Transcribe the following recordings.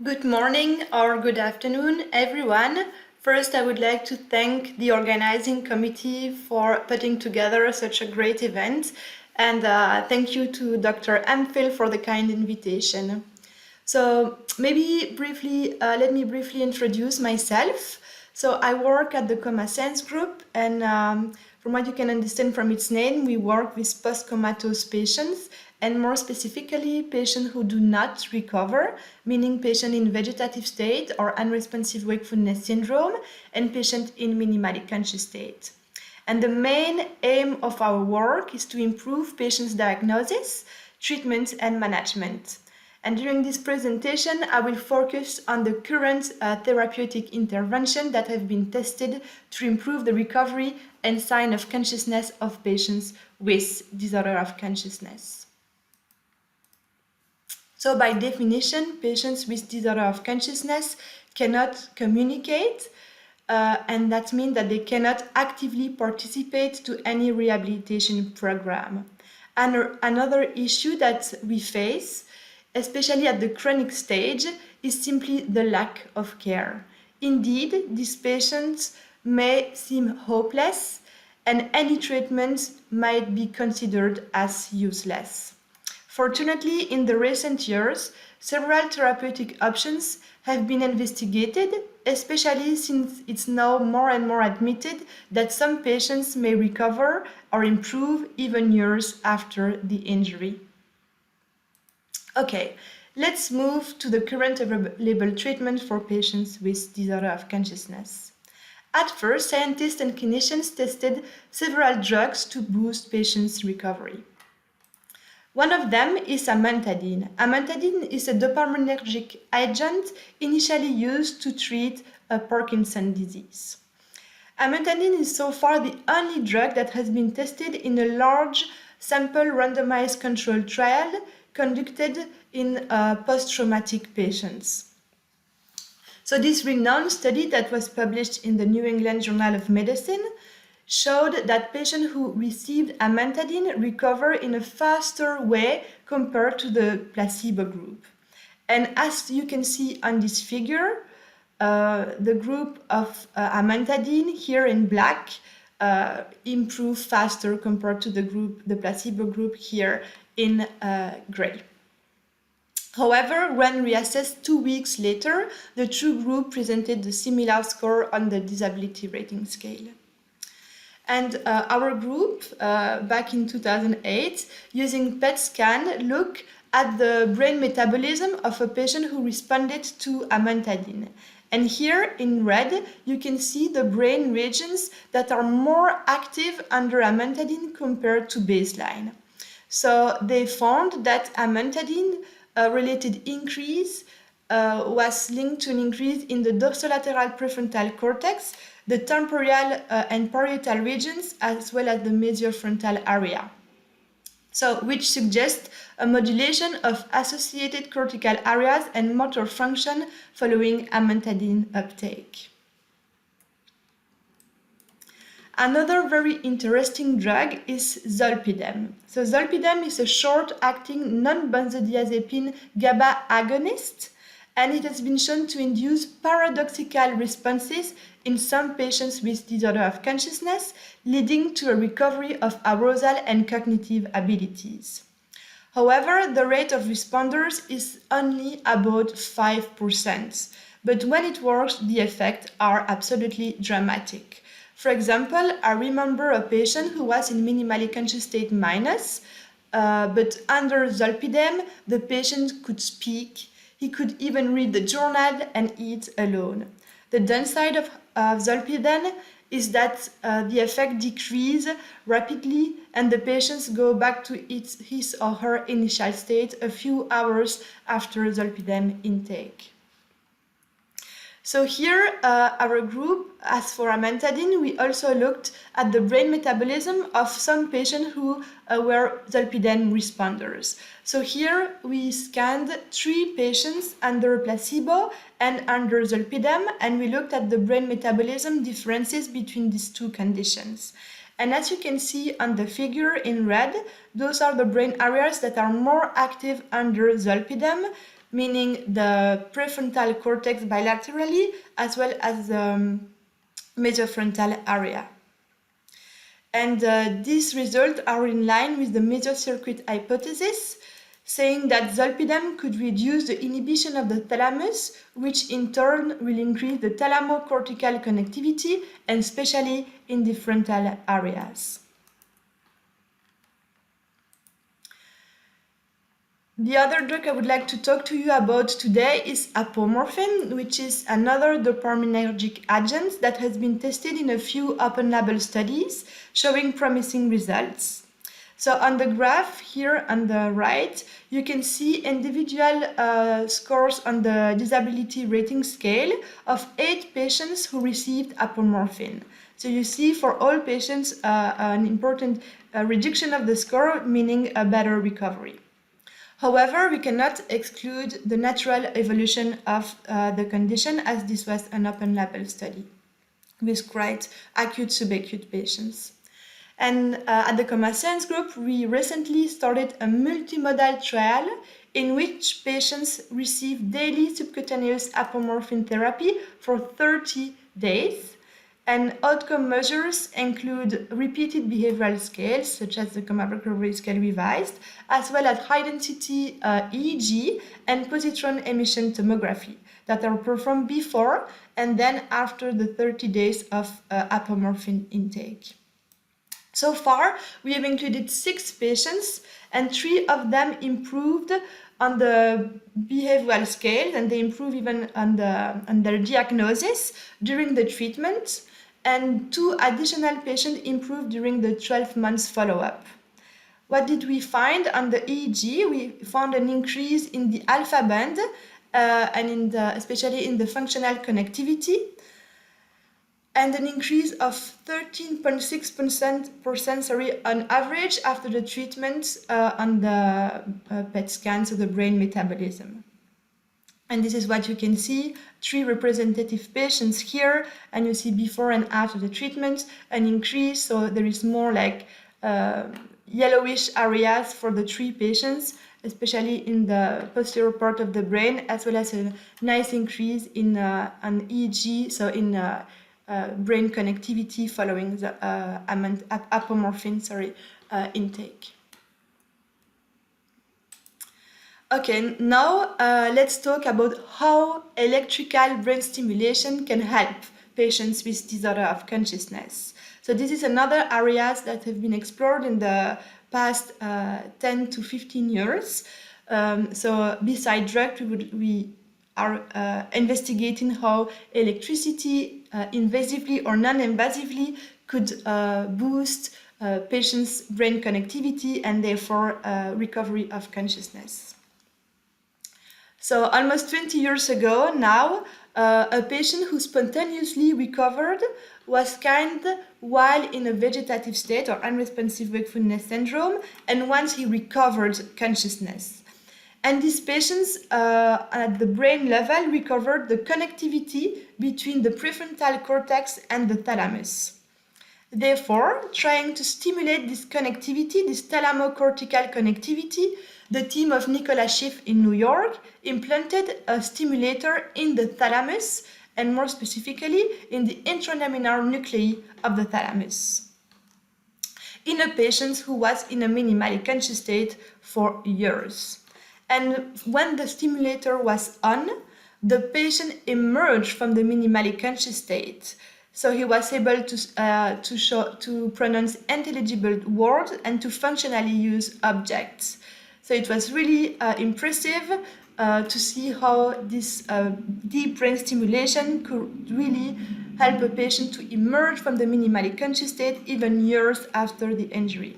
Good morning or good afternoon, everyone. First, I would like to thank the organizing committee for putting together such a great event, and thank you to Dr. Amphil for the kind invitation. So maybe briefly, let me briefly introduce myself. So I work at the Coma Sense group, and from what you can understand from its name, we work with post-comatose patients, and more specifically, patients who do not recover, meaning patients in vegetative state or unresponsive wakefulness syndrome, and patients in minimally conscious state. And the main aim of our work is to improve patients' diagnosis, treatment, and management. And during this presentation, I will focus on the current therapeutic intervention that have been tested to improve the recovery and sign of consciousness of patients with disorder of consciousness. So by definition, patients with disorder of consciousness cannot communicate, and that means that they cannot actively participate to any rehabilitation program. And another issue that we face, especially at the chronic stage, is simply the lack of care. Indeed, these patients may seem hopeless, and any treatment might be considered as useless. Fortunately, in the recent years, several therapeutic options have been investigated, especially since it's now more and more admitted that some patients may recover or improve even years after the injury. Okay, let's move to the current available treatment for patients with disorder of consciousness. At first, scientists and clinicians tested several drugs to boost patients' recovery. One of them is Amantadine. Amantadine is a dopaminergic agent initially used to treat Parkinson's disease. Amantadine is so far the only drug that has been tested in a large sample randomized controlled trial conducted in post-traumatic patients. So this renowned study that was published in the New England Journal of Medicine showed that patients who received Amantadine recover in a faster way compared to the placebo group. And as you can see on this figure, the group of Amantadine here in black improve faster compared to the placebo group here in gray. However, when reassessed 2 weeks later, the two groups presented a similar score on the disability rating scale. And our group, back in 2008, using PET scan, looked at the brain metabolism of a patient who responded to Amantadine. And here in red, you can see the brain regions that are more active under Amantadine compared to baseline. So they found that Amantadine related increase was linked to an increase in the dorsolateral prefrontal cortex, the temporal and parietal regions, as well as the mesiofrontal area. So, which suggests a modulation of associated cortical areas and motor function following Amantadine uptake. Another very interesting drug is Zolpidem. So Zolpidem is a short-acting non-benzodiazepine GABA agonist, and it has been shown to induce paradoxical responses in some patients with disorder of consciousness, leading to a recovery of arousal and cognitive abilities. However, the rate of responders is only about 5%, but when it works, the effects are absolutely dramatic. For example, I remember a patient who was in minimally conscious state minus, but under Zolpidem, the patient could speak, he could even read the journal and eat alone. The downside of Zolpidem is that the effect decreases rapidly and the patients go back to his or her initial state a few hours after Zolpidem intake. So here, our group, as for Amantadine, we also looked at the brain metabolism of some patients who were Zolpidem responders. So here, we scanned 3 patients under placebo and under Zolpidem, and we looked at the brain metabolism differences between these two conditions. And as you can see on the figure in red, those are the brain areas that are more active under Zolpidem, meaning the prefrontal cortex bilaterally as well as the mesofrontal area. And these results are in line with the mesocircuit hypothesis, saying that zolpidem could reduce the inhibition of the thalamus, which in turn will increase the thalamocortical connectivity, and especially in the frontal areas. The other drug I would like to talk to you about today is Apomorphin, which is another dopaminergic agent that has been tested in a few open-label studies, showing promising results. So on the graph here on the right, you can see individual scores on the disability rating scale of 8 patients who received Apomorphin. So you see for all patients an important reduction of the score, meaning a better recovery. However, we cannot exclude the natural evolution of the condition, as this was an open-label study with quite acute, subacute patients. And at the Coma Science Group, we recently started a multimodal trial in which patients receive daily subcutaneous apomorphin therapy for 30 days. And outcome measures include repeated behavioral scales, such as the Coma Recovery Scale Revised, as well as high-density EEG and positron emission tomography that are performed before and then after the 30 days of apomorphin intake. So far, we have included 6 patients, and 3 of them improved on the behavioral scale, and they improved even on their diagnosis during the treatment, and 2 additional patients improved during the 12 months follow-up. What did we find on the EEG? We found an increase in the alpha band, and especially in the functional connectivity, and an increase of 13.6% on average after the treatment on the PET scan, so the brain metabolism. And this is what you can see, 3 representative patients here, and you see before and after the treatment, an increase, so there is more like yellowish areas for the 3 patients, especially in the posterior part of the brain, as well as a nice increase in an EEG, so in brain connectivity following the apomorphin intake. Okay, now let's talk about how electrical brain stimulation can help patients with disorder of consciousness. So this is another areas that have been explored in the past 10 to 15 years. So besides drugs, we are investigating how electricity invasively or non-invasively could boost patients' brain connectivity and therefore recovery of consciousness. So almost 20 years ago now, a patient who spontaneously recovered was scanned while in a vegetative state or unresponsive wakefulness syndrome, and once he recovered consciousness. And these patients at the brain level recovered the connectivity between the prefrontal cortex and the thalamus. Therefore, trying to stimulate this connectivity, this thalamocortical connectivity, the team of Nicholas Schiff in New York implanted a stimulator in the thalamus, and more specifically in the intranulnar nuclei of the thalamus, in a patient who was in a minimally conscious state for years. And when the stimulator was on, the patient emerged from the minimally conscious state. So he was able to pronounce intelligible words and to functionally use objects. So it was really impressive to see how this deep brain stimulation could really help a patient to emerge from the minimally conscious state even years after the injury.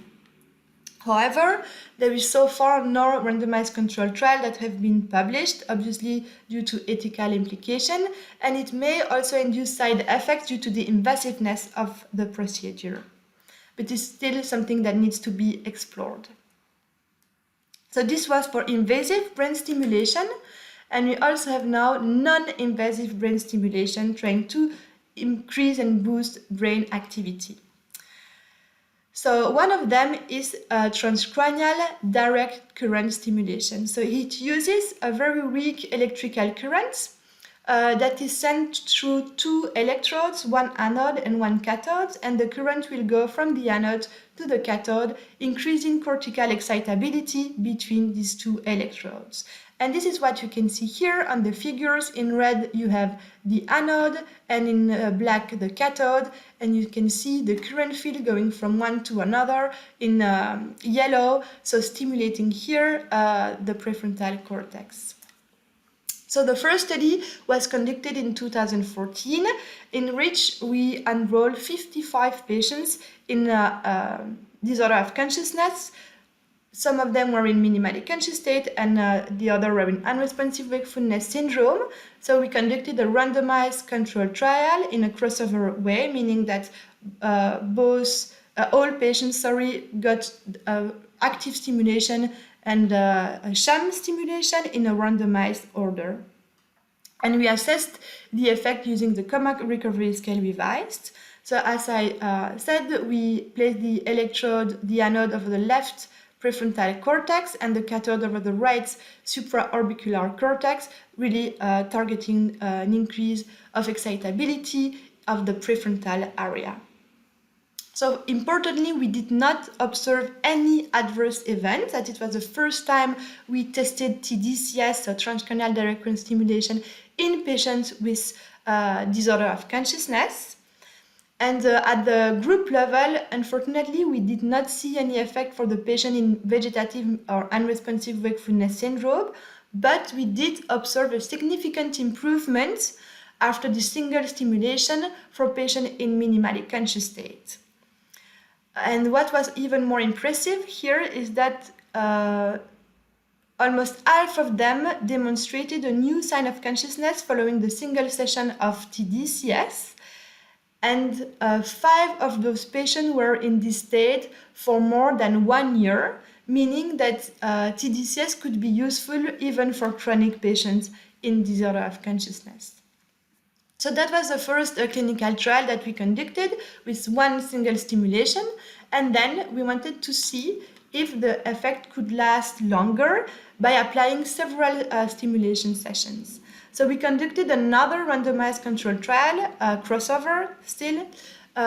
However, there is so far no randomized controlled trial that have been published, obviously due to ethical implication, and it may also induce side effects due to the invasiveness of the procedure. But it's still something that needs to be explored. So this was for invasive brain stimulation, and we also have now non-invasive brain stimulation trying to increase and boost brain activity. So one of them is transcranial direct current stimulation. So it uses a very weak electrical current that is sent through two electrodes, one anode and one cathode, and the current will go from the anode to the cathode, increasing cortical excitability between these two electrodes. And this is what you can see here on the figures. In red you have the anode and in black the cathode, and you can see the current field going from one to another in yellow, so stimulating here the prefrontal cortex. So the first study was conducted in 2014, in which we enrolled 55 patients in disorder of consciousness. Some of them were in minimally conscious state and the other were in unresponsive wakefulness syndrome. So we conducted a randomized controlled trial in a crossover way, meaning that all patients got active stimulation and a sham stimulation in a randomized order. And we assessed the effect using the Coma recovery scale revised. So as I said, we placed the electrode, the anode over the left prefrontal cortex and the cathode over the right supraorbicular cortex, really targeting an increase of excitability of the prefrontal area. So importantly, we did not observe any adverse events, as it was the first time we tested TDCS, so transcranial direct current stimulation, in patients with disorder of consciousness. And at the group level, unfortunately, we did not see any effect for the patient in vegetative or unresponsive wakefulness syndrome, but we did observe a significant improvement after the single stimulation for patients in minimally conscious state. And what was even more impressive here is that almost half of them demonstrated a new sign of consciousness following the single session of TDCS. And 5 of those patients were in this state for more than 1 year, meaning that TDCS could be useful even for chronic patients in disorder of consciousness. So that was the first clinical trial that we conducted with one single stimulation, and then we wanted to see if the effect could last longer by applying several stimulation sessions. So we conducted another randomized controlled trial, crossover still,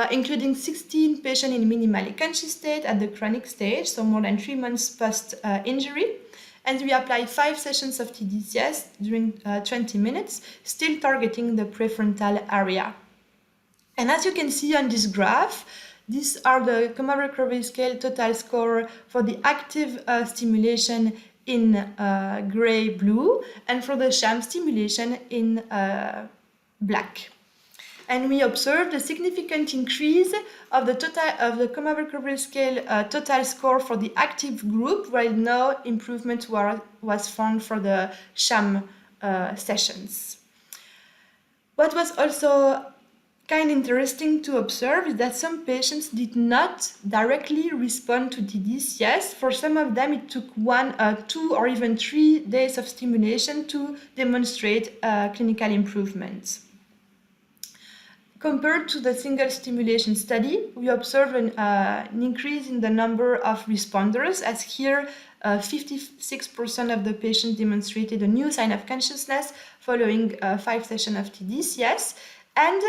including 16 patients in minimally conscious state at the chronic stage, so more than 3 months post-injury. And we applied 5 sessions of TDCS during 20 minutes, still targeting the prefrontal area. And as you can see on this graph, these are the Coma recovery scale total score for the active stimulation in gray-blue, and for the sham stimulation in black. And we observed a significant increase of the Coma recovery scale total score for the active group, while no improvement was found for the sham sessions. What was also kind of interesting to observe is that some patients did not directly respond to TDCS. For some of them, it took 1, 2, or even 3 days of stimulation to demonstrate clinical improvements. Compared to the single stimulation study, we observed an increase in the number of responders, as here 56% of the patients demonstrated a new sign of consciousness following 5 sessions of TDCS. And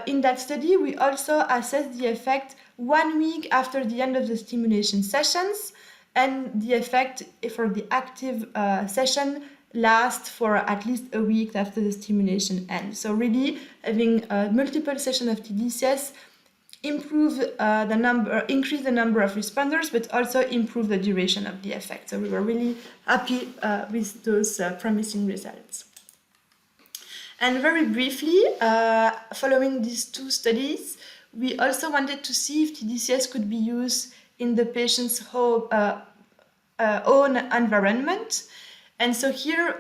in that study, we also assessed the effect 1 week after the end of the stimulation sessions, and the effect for the active session lasts for at least a week after the stimulation ends. So really, having multiple sessions of TDCS increase the number of responders, but also improve the duration of the effect. So we were really happy with those promising results. And very briefly, following these 2 studies, we also wanted to see if TDCS could be used in the patient's own environment. And so here,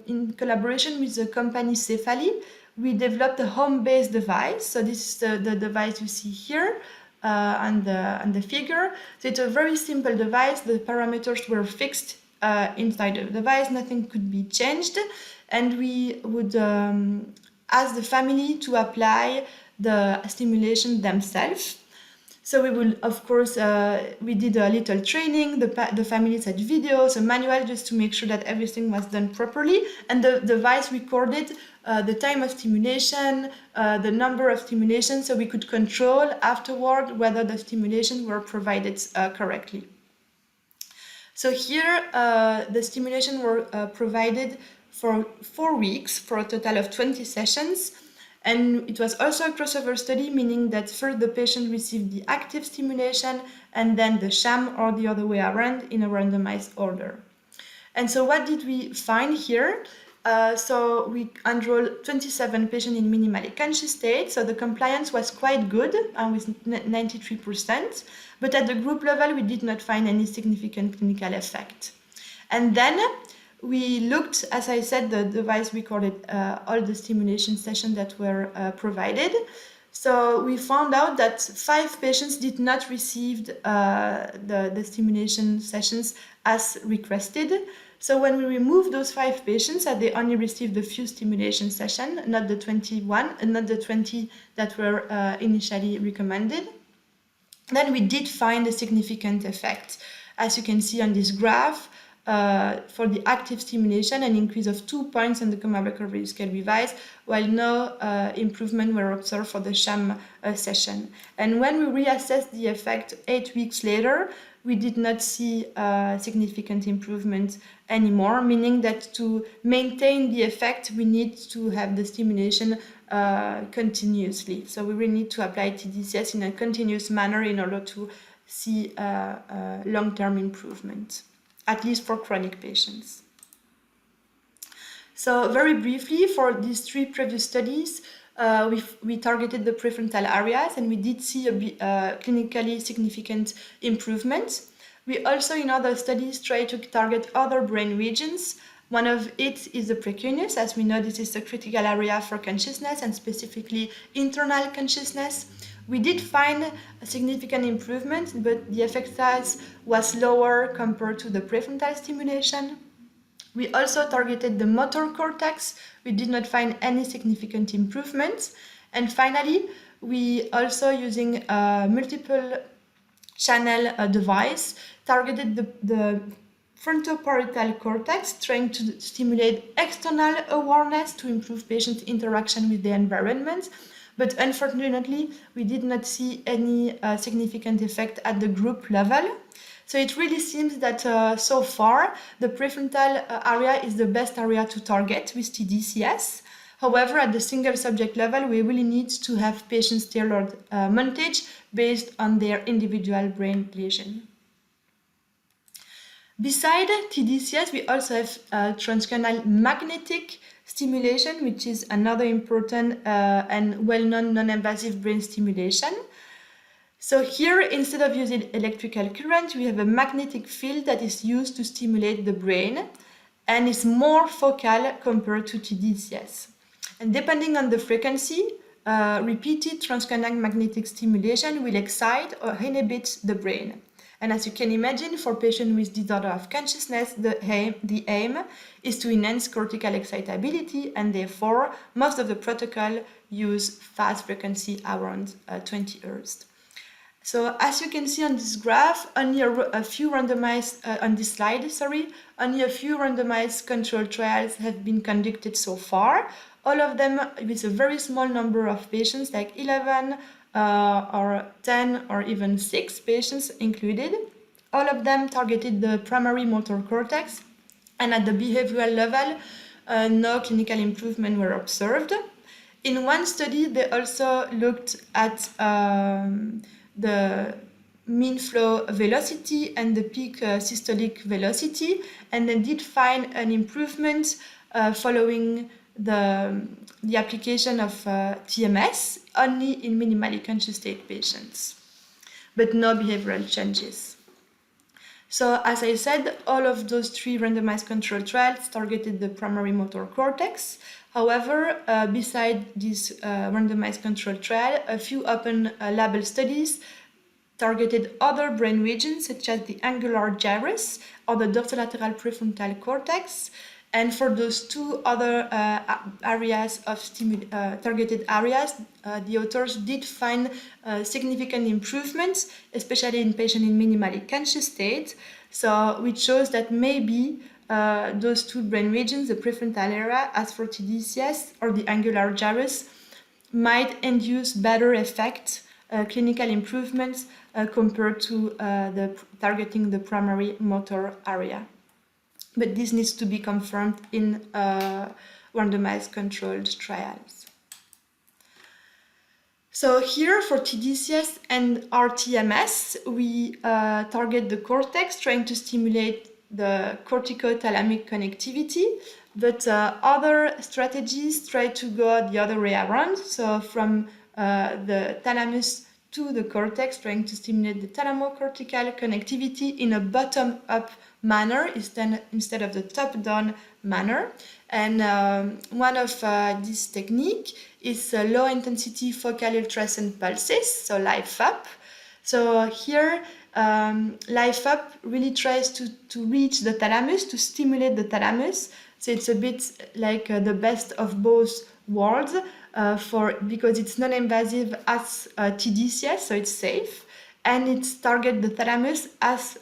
in collaboration with the company Cephaly, we developed a home-based device. So this is the device you see here on the figure. So it's a very simple device. The parameters were fixed inside the device. Nothing could be changed. And we would ask the family to apply the stimulation themselves. So we will, of course, we did a little training, the families had videos, a manual just to make sure that everything was done properly, and the device recorded the time of stimulation, the number of stimulations, so we could control afterward whether the stimulation were provided correctly. So here the stimulation were provided for 4 weeks for a total of 20 sessions. And it was also a crossover study, meaning that first the patient received the active stimulation and then the sham, or the other way around, in a randomized order. And so what did we find here? So we enrolled 27 patients in minimally conscious state, so the compliance was quite good with 93%, but at the group level we did not find any significant clinical effect. And then we looked, as I said, the device recorded all the stimulation sessions that were provided. So we found out that 5 patients did not receive the stimulation sessions as requested. So when we removed those 5 patients, they only received a few stimulation sessions, not the 21, and not the 20 that were initially recommended. Then we did find a significant effect. As you can see on this graph, for the active stimulation, an increase of 2 points on the Coma recovery scale revised, while no improvement were observed for the sham session. And when we reassessed the effect 8 weeks later, we did not see significant improvement anymore, meaning that to maintain the effect, we need to have the stimulation continuously. So we really need to apply TDCS in a continuous manner in order to see long-term improvement, at least for chronic patients. So very briefly, for these 3 previous studies, we targeted the prefrontal areas and we did see a clinically significant improvement. We also, in other studies, try to target other brain regions. One of it is the precuneus. As we know, this is a critical area for consciousness and specifically internal consciousness. We did find a significant improvement, but the effect size was lower compared to the prefrontal stimulation. We also targeted the motor cortex. We did not find any significant improvements. And finally, we also, using a multiple channel device, targeted the frontoparietal cortex, trying to stimulate external awareness to improve patient interaction with the environment. But unfortunately, we did not see any significant effect at the group level. So it really seems that so far, the prefrontal area is the best area to target with TDCS. However, at the single subject level, we really need to have patients tailored montage based on their individual brain lesion. Besides TDCS, we also have transcranial magnetic stimulation, which is another important and well-known non-invasive brain stimulation. So here, instead of using electrical current, we have a magnetic field that is used to stimulate the brain and is more focal compared to TDCS. And depending on the frequency, repeated transcranial magnetic stimulation will excite or inhibit the brain. And as you can imagine, for patients with disorder of consciousness, the aim is to enhance cortical excitability, and therefore most of the protocol use fast frequency around 20 Hz. So as you can see on this graph, only a few randomized, on this slide, only a few randomized control trials have been conducted so far. All of them with a very small number of patients, like 11 or 10 or even 6 patients included. All of them targeted the primary motor cortex, and at the behavioral level, no clinical improvement were observed. In one study, they also looked at the mean flow velocity and the peak systolic velocity, and they did find an improvement following the application of TMS only in minimally conscious state patients, but no behavioral changes. So as I said, all of those 3 randomized control trials targeted the primary motor cortex. However, beside this randomized control trial, a few open label studies targeted other brain regions such as the angular gyrus or the dorsolateral prefrontal cortex. And for those two other areas of targeted areas, the authors did find significant improvements, especially in patients in minimally conscious state. So which shows that maybe those two brain regions, the prefrontal area, as for TDCS, or the angular gyrus, might induce better effect, clinical improvements compared to targeting the primary motor area. But this needs to be confirmed in randomized controlled trials. So here for TDCS and RTMS, we target the cortex, trying to stimulate the corticothalamic connectivity, but other strategies try to go the other way around. So from the thalamus to the cortex, trying to stimulate the thalamocortical connectivity in a bottom-up manner instead of the top-down manner. And one of this technique is low-intensity focal ultrasound pulses, so Lifeup. So here, Lifeup really tries to reach the thalamus, to stimulate the thalamus. So it's a bit like the best of both worlds, because it's non-invasive as TDCS, so it's safe, and it targets the thalamus as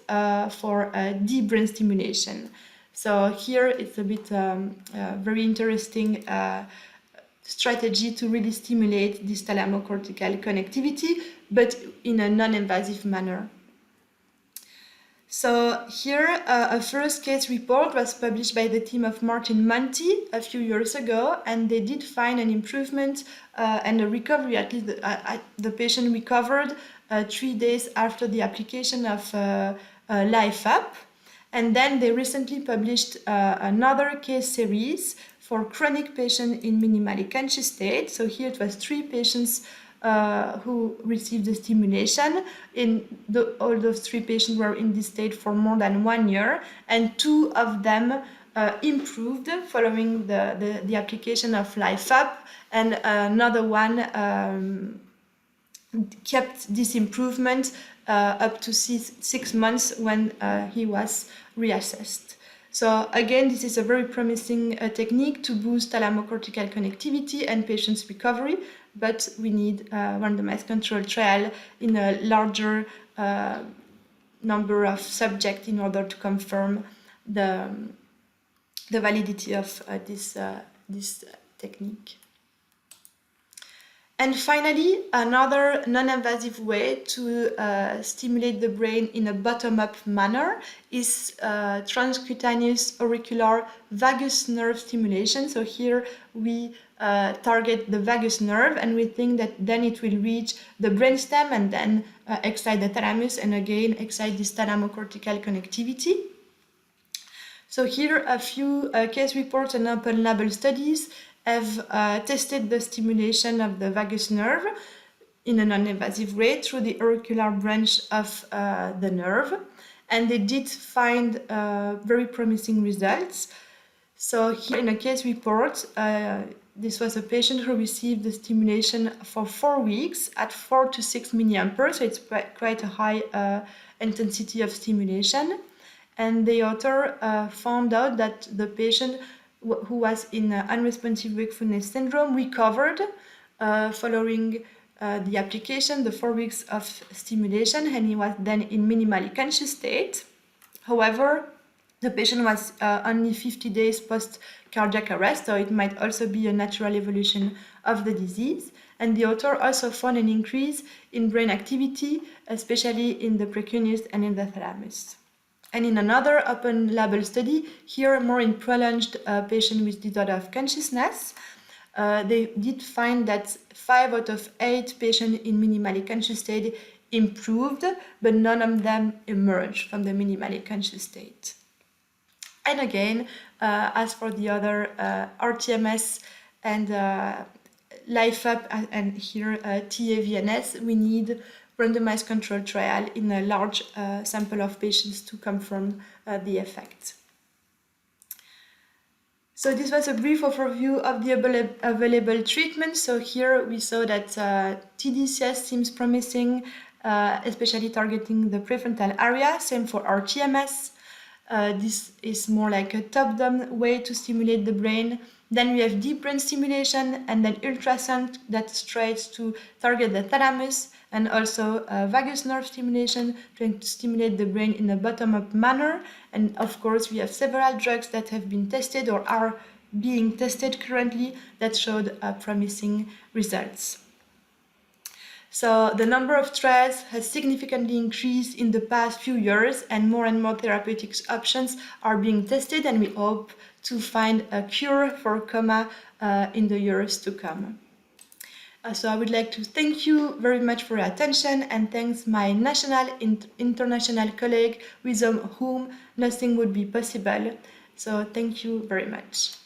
for deep brain stimulation. So here it's a bit very interesting strategy to really stimulate this thalamocortical connectivity, but in a non-invasive manner. So here, a first case report was published by the team of Martin Monti a few years ago, and they did find an improvement and a recovery. At least the patient recovered 3 days after the application of Lifeup. And then they recently published another case series for chronic patients in minimally conscious state. So here it was 3 patients who received the stimulation. All those 3 patients were in this state for more than 1 year, and 2 of them improved following the application of Lifeup, and another one kept this improvement up to 6 months when he was reassessed. So again, this is a very promising technique to boost thalamocortical connectivity and patients' recovery, but we need a randomized controlled trial in a larger number of subjects in order to confirm the validity of this technique. And finally, another non-invasive way to stimulate the brain in a bottom-up manner is transcutaneous auricular vagus nerve stimulation. So here we target the vagus nerve, and we think that then it will reach the brainstem and then excite the thalamus, and again excite this thalamocortical connectivity. So here a few case reports and open-label studies have tested the stimulation of the vagus nerve in a non-invasive way through the auricular branch of the nerve, and they did find very promising results. So here in a case report, this was a patient who received the stimulation for 4 weeks at 4 to 6 milliamperes, so it's quite a high intensity of stimulation. And the author found out that the patient who was in unresponsive wakefulness syndrome recovered following the application, the 4 weeks of stimulation, and he was then in minimally conscious state. However, the patient was only 50 days post-cardiac arrest, so it might also be a natural evolution of the disease. And the author also found an increase in brain activity, especially in the precuneus and in the thalamus. And in another open-label study, here more in prolonged patients with disorder of consciousness, they did find that 5 out of 8 patients in minimally conscious state improved, but none of them emerged from the minimally conscious state. And again, as for the other RTMS and Lifeup and here TAVNS, we need randomized controlled trial in a large sample of patients to confirm the effect. So this was a brief overview of the available treatment. So here we saw that TDCS seems promising, especially targeting the prefrontal area, same for RTMS. This is more like a top-down way to stimulate the brain. Then we have deep brain stimulation, and then ultrasound that tries to target the thalamus, and also vagus nerve stimulation, trying to stimulate the brain in a bottom-up manner. And of course, we have several drugs that have been tested or are being tested currently that showed promising results. So the number of trials has significantly increased in the past few years, and more therapeutic options are being tested, and we hope to find a cure for coma in the years to come. So I would like to thank you very much for your attention, and thanks my national international colleague with whom nothing would be possible. So thank you very much.